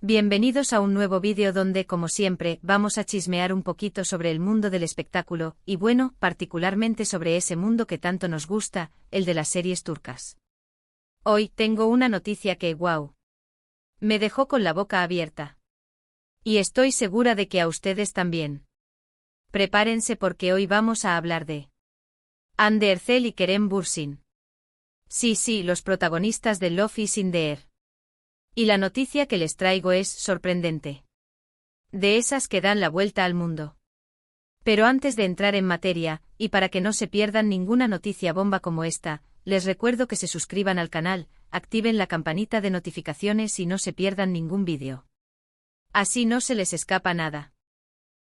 Bienvenidos a un nuevo vídeo donde, como siempre, vamos a chismear un poquito sobre el mundo del espectáculo, y bueno, particularmente sobre ese mundo que tanto nos gusta, el de las series turcas. Hoy tengo una noticia que, wow, me dejó con la boca abierta. Y estoy segura de que a ustedes también. Prepárense porque hoy vamos a hablar de Hande Erçel y Kerem Bürsin. Sí, los protagonistas de Love is in the Air. Y la noticia que les traigo es sorprendente. De esas que dan la vuelta al mundo. Pero antes de entrar en materia, y para que no se pierdan ninguna noticia bomba como esta, les recuerdo que se suscriban al canal, activen la campanita de notificaciones y no se pierdan ningún vídeo. Así no se les escapa nada.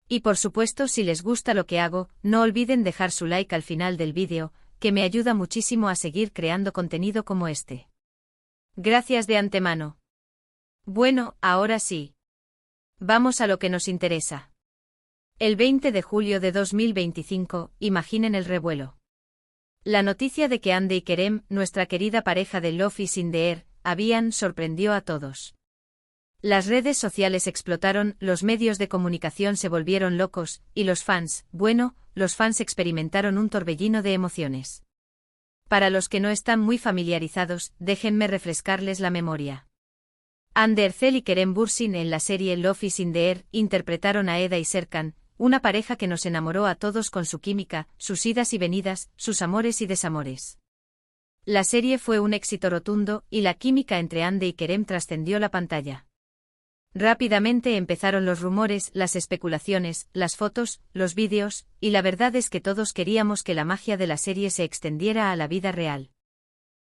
Y por supuesto, si les gusta lo que hago, no olviden dejar su like al final del vídeo, que me ayuda muchísimo a seguir creando contenido como este. Gracias de antemano. Bueno, ahora sí. Vamos a lo que nos interesa. El 20 de julio de 2025, imaginen el revuelo. La noticia de que Hande y Kerem, nuestra querida pareja de Love is in the Air, sorprendió a todos. Las redes sociales explotaron, los medios de comunicación se volvieron locos, y los fans experimentaron un torbellino de emociones. Para los que no están muy familiarizados, déjenme refrescarles la memoria. Hande Erçel y Kerem Bürsin en la serie Love is in the Air interpretaron a Eda y Serkan, una pareja que nos enamoró a todos con su química, sus idas y venidas, sus amores y desamores. La serie fue un éxito rotundo, y la química entre Hande y Kerem trascendió la pantalla. Rápidamente empezaron los rumores, las especulaciones, las fotos, los vídeos, y la verdad es que todos queríamos que la magia de la serie se extendiera a la vida real.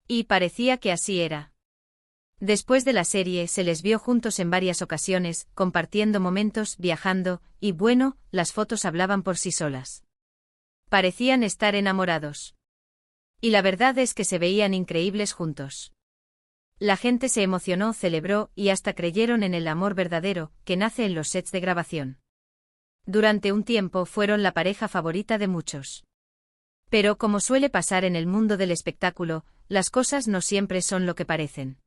Y parecía que así era. Después de la serie se les vio juntos en varias ocasiones, compartiendo momentos, viajando, y bueno, las fotos hablaban por sí solas. Parecían estar enamorados. Y la verdad es que se veían increíbles juntos. La gente se emocionó, celebró, y hasta creyeron en el amor verdadero, que nace en los sets de grabación. Durante un tiempo fueron la pareja favorita de muchos. Pero como suele pasar en el mundo del espectáculo, las cosas no siempre son lo que parecen.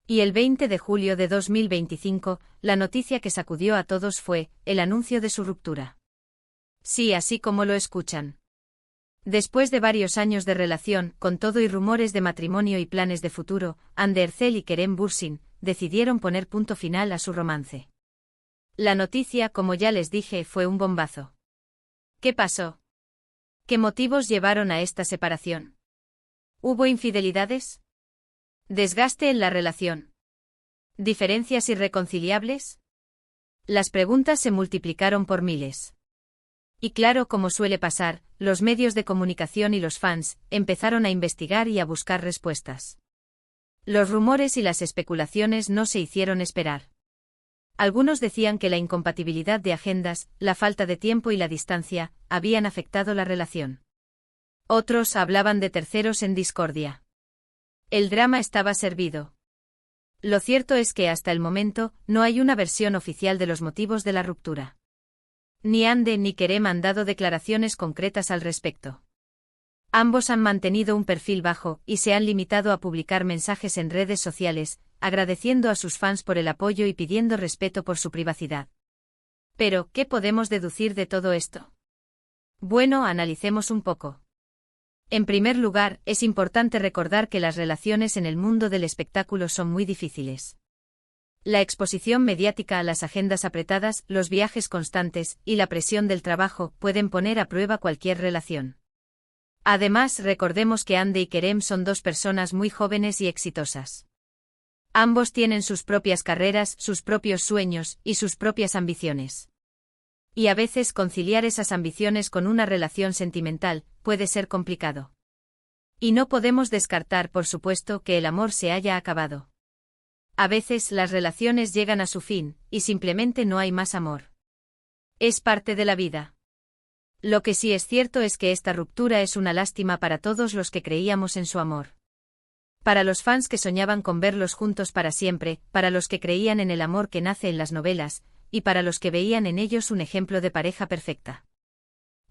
Y el 20 de julio de 2025, la noticia que sacudió a todos fue el anuncio de su ruptura. Sí, así como lo escuchan. Después de varios años de relación, con todo y rumores de matrimonio y planes de futuro, Hande Erçel y Kerem Bürsin decidieron poner punto final a su romance. La noticia, como ya les dije, fue un bombazo. ¿Qué pasó? ¿Qué motivos llevaron a esta separación? ¿Hubo infidelidades? ¿Desgaste en la relación? ¿Diferencias irreconciliables? Las preguntas se multiplicaron por miles. Y claro, como suele pasar, los medios de comunicación y los fans empezaron a investigar y a buscar respuestas. Los rumores y las especulaciones no se hicieron esperar. Algunos decían que la incompatibilidad de agendas, la falta de tiempo y la distancia habían afectado la relación. Otros hablaban de terceros en discordia. El drama estaba servido. Lo cierto es que hasta el momento no hay una versión oficial de los motivos de la ruptura. Ni Hande ni Kerem han dado declaraciones concretas al respecto. Ambos han mantenido un perfil bajo y se han limitado a publicar mensajes en redes sociales, agradeciendo a sus fans por el apoyo y pidiendo respeto por su privacidad. Pero, ¿qué podemos deducir de todo esto? Bueno, analicemos un poco. En primer lugar, es importante recordar que las relaciones en el mundo del espectáculo son muy difíciles. La exposición mediática a las agendas apretadas, los viajes constantes y la presión del trabajo pueden poner a prueba cualquier relación. Además, recordemos que Hande y Kerem son dos personas muy jóvenes y exitosas. Ambos tienen sus propias carreras, sus propios sueños y sus propias ambiciones. Y a veces conciliar esas ambiciones con una relación sentimental puede ser complicado. Y no podemos descartar, por supuesto, que el amor se haya acabado. A veces las relaciones llegan a su fin, y simplemente no hay más amor. Es parte de la vida. Lo que sí es cierto es que esta ruptura es una lástima para todos los que creíamos en su amor. Para los fans que soñaban con verlos juntos para siempre, para los que creían en el amor que nace en las novelas, y para los que veían en ellos un ejemplo de pareja perfecta.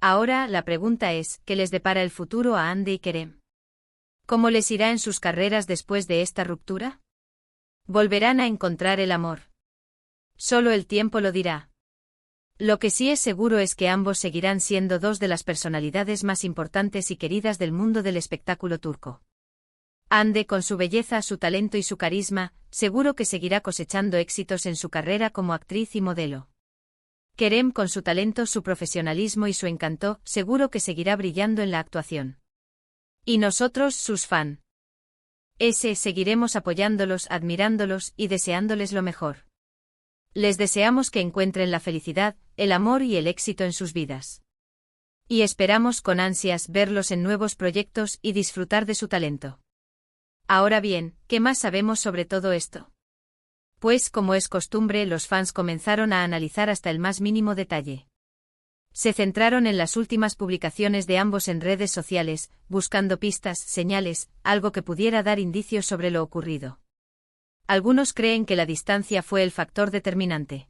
Ahora, la pregunta es, ¿qué les depara el futuro a Hande y Kerem? ¿Cómo les irá en sus carreras después de esta ruptura? ¿Volverán a encontrar el amor? Solo el tiempo lo dirá. Lo que sí es seguro es que ambos seguirán siendo dos de las personalidades más importantes y queridas del mundo del espectáculo turco. Hande, con su belleza, su talento y su carisma, seguro que seguirá cosechando éxitos en su carrera como actriz y modelo. Kerem, con su talento, su profesionalismo y su encanto, seguro que seguirá brillando en la actuación. Y nosotros, sus fan. Seguiremos apoyándolos, admirándolos y deseándoles lo mejor. Les deseamos que encuentren la felicidad, el amor y el éxito en sus vidas. Y esperamos con ansias verlos en nuevos proyectos y disfrutar de su talento. Ahora bien, ¿qué más sabemos sobre todo esto? Pues, como es costumbre, los fans comenzaron a analizar hasta el más mínimo detalle. Se centraron en las últimas publicaciones de ambos en redes sociales, buscando pistas, señales, algo que pudiera dar indicios sobre lo ocurrido. Algunos creen que la distancia fue el factor determinante.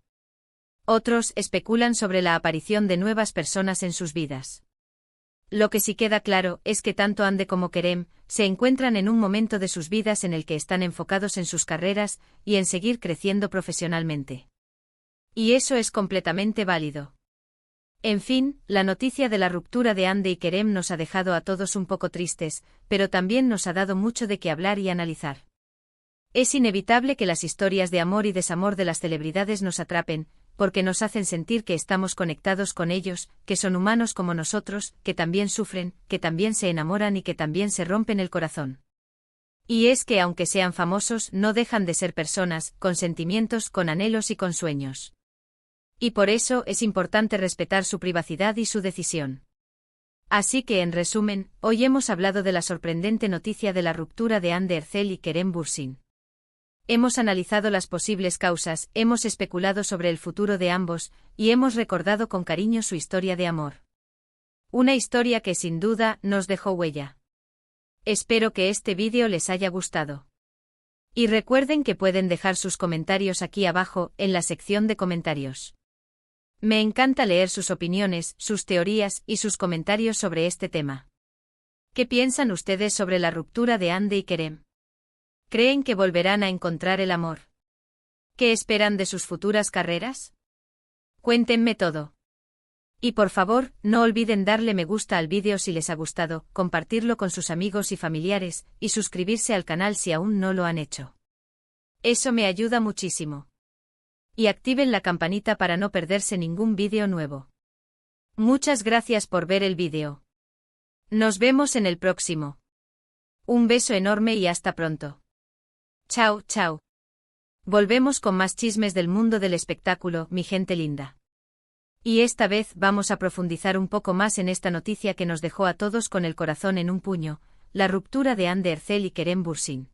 Otros especulan sobre la aparición de nuevas personas en sus vidas. Lo que sí queda claro es que tanto Hande como Kerem se encuentran en un momento de sus vidas en el que están enfocados en sus carreras y en seguir creciendo profesionalmente. Y eso es completamente válido. En fin, la noticia de la ruptura de Hande y Kerem nos ha dejado a todos un poco tristes, pero también nos ha dado mucho de qué hablar y analizar. Es inevitable que las historias de amor y desamor de las celebridades nos atrapen, porque nos hacen sentir que estamos conectados con ellos, que son humanos como nosotros, que también sufren, que también se enamoran y que también se rompen el corazón. Y es que aunque sean famosos, no dejan de ser personas, con sentimientos, con anhelos y con sueños. Y por eso es importante respetar su privacidad y su decisión. Así que, en resumen, hoy hemos hablado de la sorprendente noticia de la ruptura de Hande Erçel y Kerem Bürsin. Hemos analizado las posibles causas, hemos especulado sobre el futuro de ambos, y hemos recordado con cariño su historia de amor. Una historia que sin duda nos dejó huella. Espero que este vídeo les haya gustado. Y recuerden que pueden dejar sus comentarios aquí abajo, en la sección de comentarios. Me encanta leer sus opiniones, sus teorías y sus comentarios sobre este tema. ¿Qué piensan ustedes sobre la ruptura de Hande y Kerem? ¿Creen que volverán a encontrar el amor? ¿Qué esperan de sus futuras carreras? Cuéntenme todo. Y por favor, no olviden darle me gusta al vídeo si les ha gustado, compartirlo con sus amigos y familiares, y suscribirse al canal si aún no lo han hecho. Eso me ayuda muchísimo. Y activen la campanita para no perderse ningún vídeo nuevo. Muchas gracias por ver el vídeo. Nos vemos en el próximo. Un beso enorme y hasta pronto. Chao, chao. Volvemos con más chismes del mundo del espectáculo, mi gente linda. Y esta vez vamos a profundizar un poco más en esta noticia que nos dejó a todos con el corazón en un puño, la ruptura de Hande Erçel y Kerem Bürsin.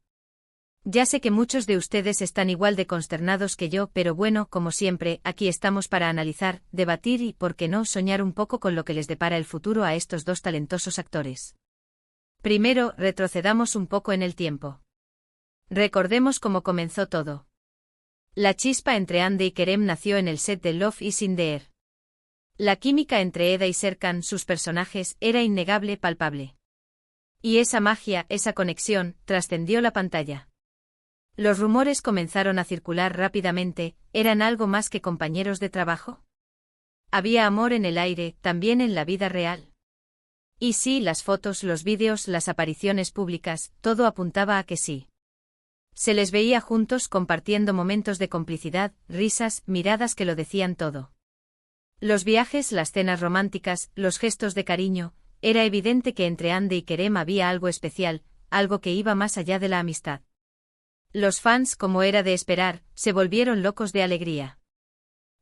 Ya sé que muchos de ustedes están igual de consternados que yo, pero bueno, como siempre, aquí estamos para analizar, debatir y, por qué no, soñar un poco con lo que les depara el futuro a estos dos talentosos actores. Primero, retrocedamos un poco en el tiempo. Recordemos cómo comenzó todo. La chispa entre Hande y Kerem nació en el set de Love is in the Air. La química entre Eda y Serkan, sus personajes, era innegable, palpable. Y esa magia, esa conexión, trascendió la pantalla. Los rumores comenzaron a circular rápidamente, ¿eran algo más que compañeros de trabajo? Había amor en el aire, también en la vida real. Y sí, las fotos, los vídeos, las apariciones públicas, todo apuntaba a que sí. Se les veía juntos compartiendo momentos de complicidad, risas, miradas que lo decían todo. Los viajes, las cenas románticas, los gestos de cariño, era evidente que entre Hande y Kerem había algo especial, algo que iba más allá de la amistad. Los fans, como era de esperar, se volvieron locos de alegría.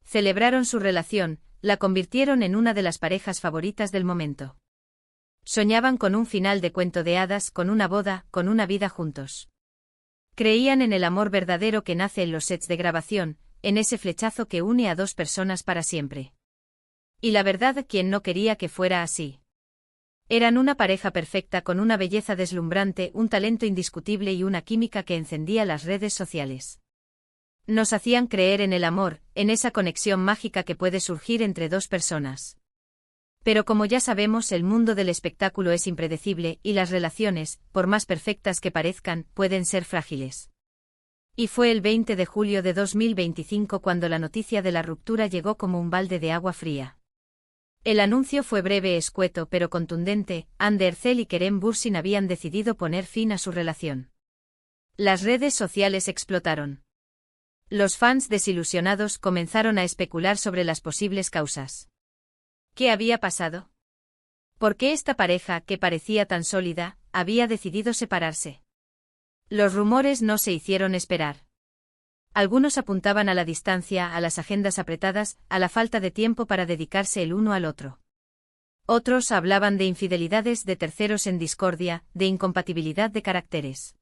Celebraron su relación, la convirtieron en una de las parejas favoritas del momento. Soñaban con un final de cuento de hadas, con una boda, con una vida juntos. Creían en el amor verdadero que nace en los sets de grabación, en ese flechazo que une a dos personas para siempre. Y la verdad, ¿quién no quería que fuera así? Eran una pareja perfecta con una belleza deslumbrante, un talento indiscutible y una química que encendía las redes sociales. Nos hacían creer en el amor, en esa conexión mágica que puede surgir entre dos personas. Pero como ya sabemos, el mundo del espectáculo es impredecible y las relaciones, por más perfectas que parezcan, pueden ser frágiles. Y fue el 20 de julio de 2025 cuando la noticia de la ruptura llegó como un balde de agua fría. El anuncio fue breve, escueto pero contundente. Hande Erçel y Kerem Bürsin habían decidido poner fin a su relación. Las redes sociales explotaron. Los fans desilusionados comenzaron a especular sobre las posibles causas. ¿Qué había pasado? ¿Por qué esta pareja, que parecía tan sólida, había decidido separarse? Los rumores no se hicieron esperar. Algunos apuntaban a la distancia, a las agendas apretadas, a la falta de tiempo para dedicarse el uno al otro. Otros hablaban de infidelidades de terceros en discordia, de incompatibilidad de caracteres.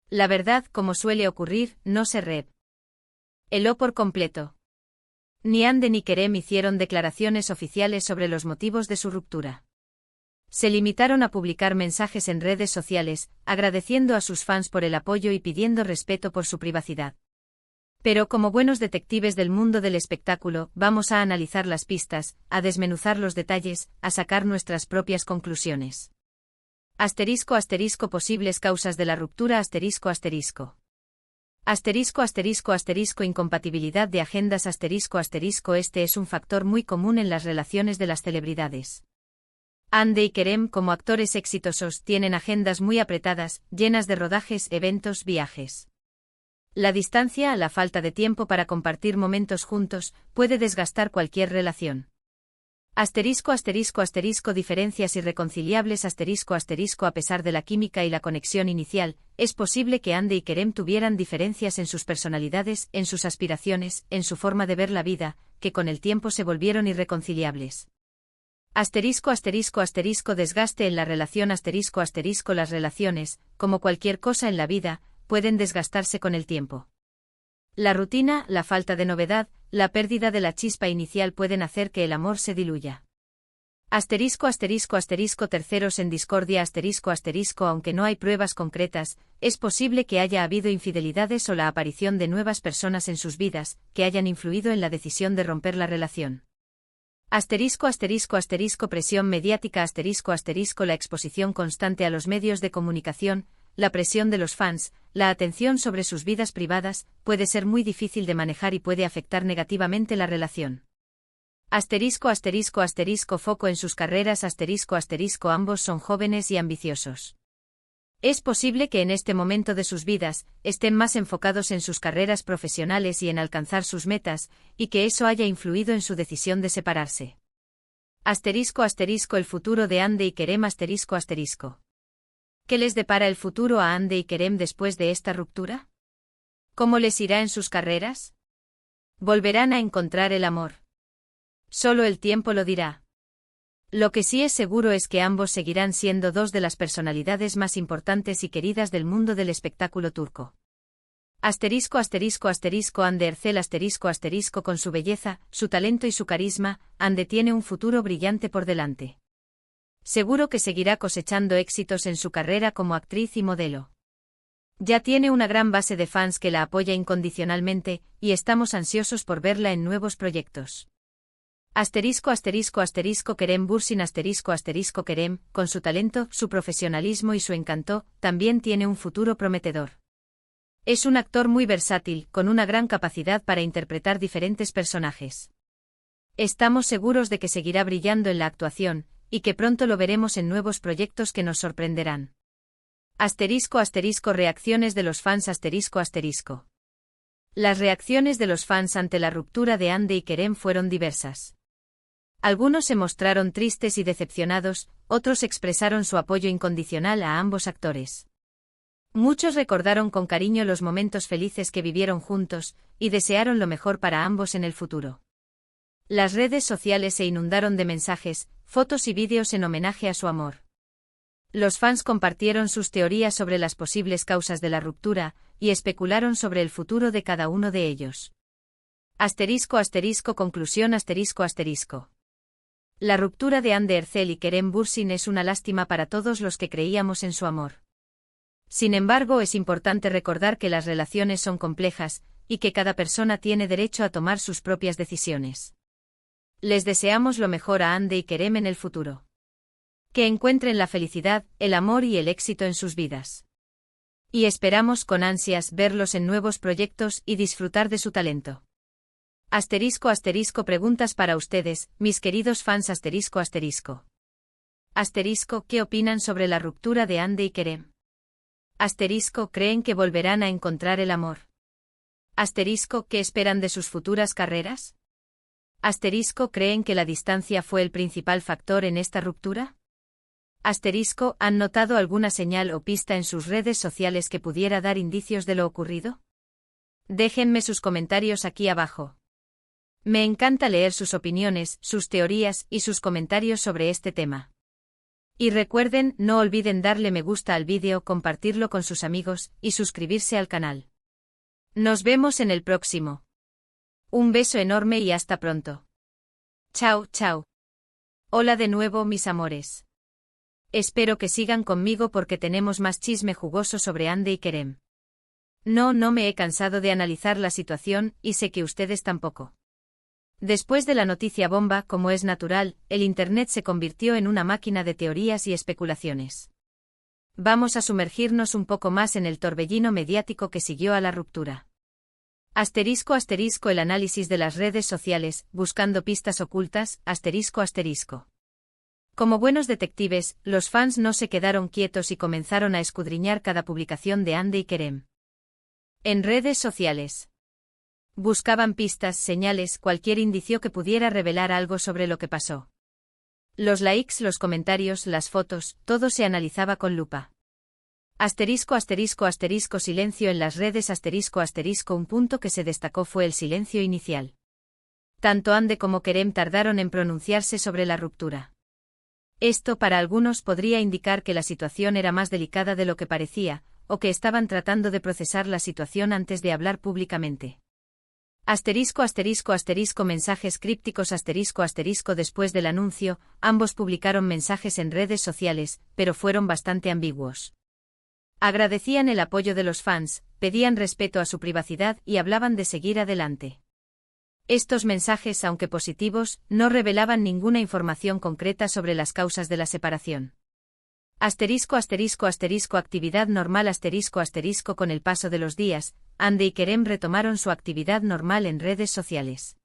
La verdad, como suele ocurrir, no se reveló por completo. Ni Hande ni Kerem hicieron declaraciones oficiales sobre los motivos de su ruptura. Se limitaron a publicar mensajes en redes sociales, agradeciendo a sus fans por el apoyo y pidiendo respeto por su privacidad. Pero como buenos detectives del mundo del espectáculo, vamos a analizar las pistas, a desmenuzar los detalles, a sacar nuestras propias conclusiones. Asterisco asterisco posibles causas de la ruptura asterisco asterisco. Asterisco asterisco asterisco incompatibilidad de agendas asterisco asterisco. Este es un factor muy común en las relaciones de las celebridades. Hande y Kerem, como actores exitosos, tienen agendas muy apretadas, llenas de rodajes, eventos, viajes. La distancia, la falta de tiempo para compartir momentos juntos, puede desgastar cualquier relación. Asterisco asterisco asterisco diferencias irreconciliables asterisco asterisco. A pesar de la química y la conexión inicial, es posible que Hande y Kerem tuvieran diferencias en sus personalidades, en sus aspiraciones, en su forma de ver la vida, que con el tiempo se volvieron irreconciliables. Asterisco asterisco asterisco desgaste en la relación asterisco asterisco. Las relaciones, como cualquier cosa en la vida, pueden desgastarse con el tiempo. La rutina, la falta de novedad, la pérdida de la chispa inicial pueden hacer que el amor se diluya. Asterisco asterisco asterisco terceros en discordia asterisco asterisco. Aunque no hay pruebas concretas, es posible que haya habido infidelidades o la aparición de nuevas personas en sus vidas, que hayan influido en la decisión de romper la relación. Asterisco asterisco asterisco presión mediática asterisco asterisco. La exposición constante a los medios de comunicación, la presión de los fans, la atención sobre sus vidas privadas, puede ser muy difícil de manejar y puede afectar negativamente la relación. Asterisco asterisco asterisco foco en sus carreras asterisco asterisco. Ambos son jóvenes y ambiciosos. Es posible que en este momento de sus vidas, estén más enfocados en sus carreras profesionales y en alcanzar sus metas, y que eso haya influido en su decisión de separarse. Asterisco asterisco el futuro de Hande y Kerem asterisco asterisco. ¿Qué les depara el futuro a Hande y Kerem después de esta ruptura? ¿Cómo les irá en sus carreras? ¿Volverán a encontrar el amor? Solo el tiempo lo dirá. Lo que sí es seguro es que ambos seguirán siendo dos de las personalidades más importantes y queridas del mundo del espectáculo turco. Asterisco asterisco asterisco Hande Erçel asterisco asterisco. Con su belleza, su talento y su carisma, Hande tiene un futuro brillante por delante. Seguro que seguirá cosechando éxitos en su carrera como actriz y modelo. Ya tiene una gran base de fans que la apoya incondicionalmente, y estamos ansiosos por verla en nuevos proyectos. Asterisco asterisco asterisco Kerem Bürsin asterisco asterisco. Kerem, con su talento, su profesionalismo y su encanto, también tiene un futuro prometedor. Es un actor muy versátil, con una gran capacidad para interpretar diferentes personajes. Estamos seguros de que seguirá brillando en la actuación, y que pronto lo veremos en nuevos proyectos que nos sorprenderán. Asterisco asterisco reacciones de los fans asterisco asterisco. Las reacciones de los fans ante la ruptura de Hande y Kerem fueron diversas. Algunos se mostraron tristes y decepcionados, otros expresaron su apoyo incondicional a ambos actores. Muchos recordaron con cariño los momentos felices que vivieron juntos, y desearon lo mejor para ambos en el futuro. Las redes sociales se inundaron de mensajes, fotos y vídeos en homenaje a su amor. Los fans compartieron sus teorías sobre las posibles causas de la ruptura, y especularon sobre el futuro de cada uno de ellos. Asterisco asterisco conclusión asterisco asterisco. La ruptura de Hande Erçel y Kerem Bürsin es una lástima para todos los que creíamos en su amor. Sin embargo, es importante recordar que las relaciones son complejas, y que cada persona tiene derecho a tomar sus propias decisiones. Les deseamos lo mejor a Hande y Kerem en el futuro. Que encuentren la felicidad, el amor y el éxito en sus vidas. Y esperamos con ansias verlos en nuevos proyectos y disfrutar de su talento. Asterisco asterisco preguntas para ustedes, mis queridos fans asterisco asterisco. Asterisco, ¿qué opinan sobre la ruptura de Ande y Kerem? Asterisco, ¿creen que volverán a encontrar el amor? Asterisco, ¿qué esperan de sus futuras carreras? Asterisco, ¿creen que la distancia fue el principal factor en esta ruptura? Asterisco, ¿han notado alguna señal o pista en sus redes sociales que pudiera dar indicios de lo ocurrido? Déjenme sus comentarios aquí abajo. Me encanta leer sus opiniones, sus teorías y sus comentarios sobre este tema. Y recuerden, no olviden darle me gusta al vídeo, compartirlo con sus amigos y suscribirse al canal. Nos vemos en el próximo. Un beso enorme y hasta pronto. Chao, chao. Hola de nuevo, mis amores. Espero que sigan conmigo porque tenemos más chisme jugoso sobre Ande y Kerem. No me he cansado de analizar la situación y sé que ustedes tampoco. Después de la noticia bomba, como es natural, el Internet se convirtió en una máquina de teorías y especulaciones. Vamos a sumergirnos un poco más en el torbellino mediático que siguió a la ruptura. Asterisco asterisco el análisis de las redes sociales, buscando pistas ocultas, asterisco asterisco. Como buenos detectives, los fans no se quedaron quietos y comenzaron a escudriñar cada publicación de Ande y Kerem. En redes sociales. Buscaban pistas, señales, cualquier indicio que pudiera revelar algo sobre lo que pasó. Los likes, los comentarios, las fotos, todo se analizaba con lupa. Asterisco asterisco asterisco silencio en las redes asterisco asterisco un punto que se destacó fue el silencio inicial. Tanto Ande como Kerem tardaron en pronunciarse sobre la ruptura. Esto para algunos podría indicar que la situación era más delicada de lo que parecía, o que estaban tratando de procesar la situación antes de hablar públicamente. Asterisco asterisco asterisco mensajes crípticos asterisco asterisco después del anuncio, ambos publicaron mensajes en redes sociales, pero fueron bastante ambiguos. Agradecían el apoyo de los fans, pedían respeto a su privacidad y hablaban de seguir adelante. Estos mensajes, aunque positivos, no revelaban ninguna información concreta sobre las causas de la separación. Asterisco asterisco asterisco actividad normal asterisco asterisco con el paso de los días, Ande y Kerem retomaron su actividad normal en redes sociales.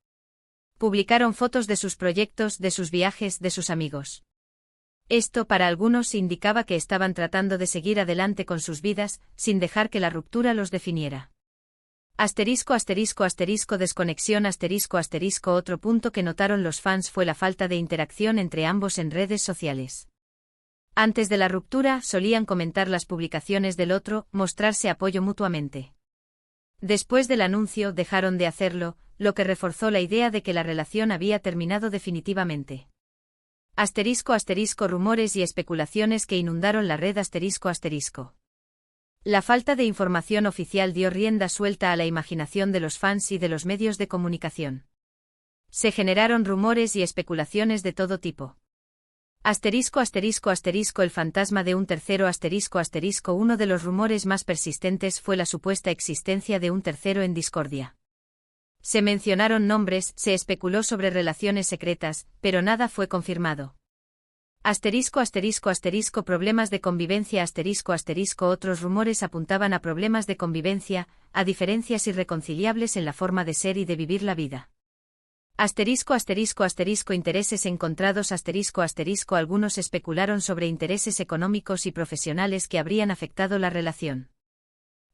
Publicaron fotos de sus proyectos, de sus viajes, de sus amigos. Esto para algunos indicaba que estaban tratando de seguir adelante con sus vidas, sin dejar que la ruptura los definiera. Asterisco asterisco asterisco desconexión asterisco asterisco otro punto que notaron los fans fue la falta de interacción entre ambos en redes sociales. Antes de la ruptura solían comentar las publicaciones del otro, mostrarse apoyo mutuamente. Después del anuncio dejaron de hacerlo, lo que reforzó la idea de que la relación había terminado definitivamente. Asterisco asterisco rumores y especulaciones que inundaron la red asterisco asterisco. La falta de información oficial dio rienda suelta a la imaginación de los fans y de los medios de comunicación. Se generaron rumores y especulaciones de todo tipo. Asterisco asterisco asterisco el fantasma de un tercero asterisco asterisco uno de los rumores más persistentes fue la supuesta existencia de un tercero en discordia. Se mencionaron nombres, se especuló sobre relaciones secretas, pero nada fue confirmado. Asterisco asterisco asterisco problemas de convivencia asterisco asterisco otros rumores apuntaban a problemas de convivencia, a diferencias irreconciliables en la forma de ser y de vivir la vida. Asterisco asterisco asterisco intereses encontrados asterisco asterisco algunos especularon sobre intereses económicos y profesionales que habrían afectado la relación.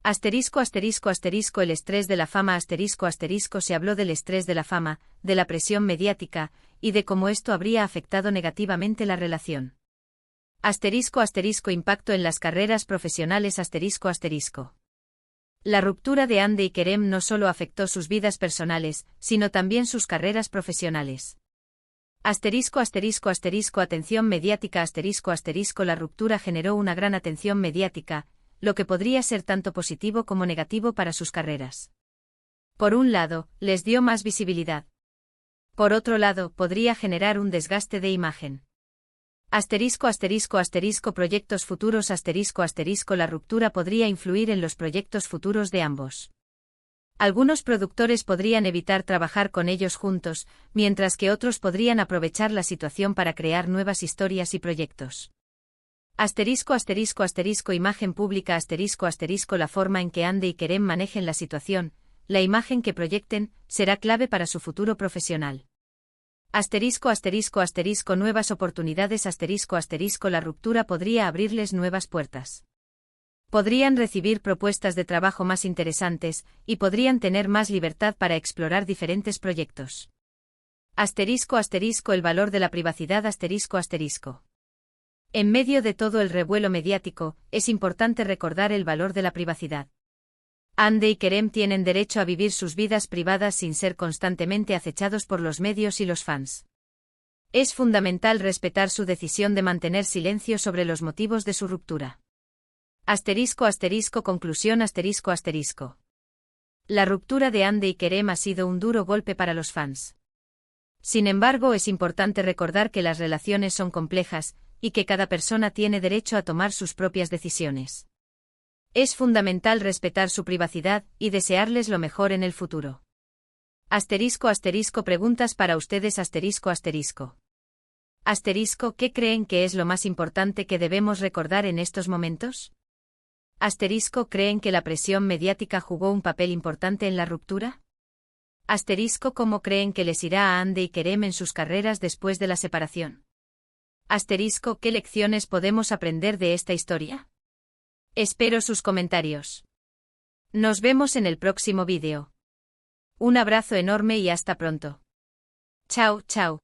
Asterisco asterisco asterisco el estrés de la fama asterisco asterisco se habló del estrés de la fama, de la presión mediática, y de cómo esto habría afectado negativamente la relación. Asterisco asterisco impacto en las carreras profesionales asterisco asterisco. La ruptura de Ande y Kerem no solo afectó sus vidas personales, sino también sus carreras profesionales. Asterisco asterisco asterisco atención mediática asterisco asterisco la ruptura generó una gran atención mediática, lo que podría ser tanto positivo como negativo para sus carreras. Por un lado, les dio más visibilidad. Por otro lado, podría generar un desgaste de imagen. Asterisco asterisco asterisco proyectos futuros asterisco asterisco la ruptura podría influir en los proyectos futuros de ambos. Algunos productores podrían evitar trabajar con ellos juntos, mientras que otros podrían aprovechar la situación para crear nuevas historias y proyectos. Asterisco asterisco asterisco imagen pública asterisco asterisco la forma en que Ande y Kerem manejen la situación, la imagen que proyecten, será clave para su futuro profesional. Asterisco asterisco asterisco nuevas oportunidades asterisco asterisco la ruptura podría abrirles nuevas puertas. Podrían recibir propuestas de trabajo más interesantes, y podrían tener más libertad para explorar diferentes proyectos. Asterisco asterisco el valor de la privacidad asterisco asterisco. En medio de todo el revuelo mediático, es importante recordar el valor de la privacidad. Ande y Kerem tienen derecho a vivir sus vidas privadas sin ser constantemente acechados por los medios y los fans. Es fundamental respetar su decisión de mantener silencio sobre los motivos de su ruptura. Asterisco asterisco conclusión asterisco asterisco. La ruptura de Ande y Kerem ha sido un duro golpe para los fans. Sin embargo, es importante recordar que las relaciones son complejas, y que cada persona tiene derecho a tomar sus propias decisiones. Es fundamental respetar su privacidad y desearles lo mejor en el futuro. Asterisco asterisco preguntas para ustedes asterisco asterisco. Asterisco ¿qué creen que es lo más importante que debemos recordar en estos momentos? Asterisco ¿creen que la presión mediática jugó un papel importante en la ruptura? Asterisco ¿cómo creen que les irá a Ande y Kerem en sus carreras después de la separación? Asterisco ¿qué lecciones podemos aprender de esta historia? Espero sus comentarios. Nos vemos en el próximo vídeo. Un abrazo enorme y hasta pronto. Chao, chao.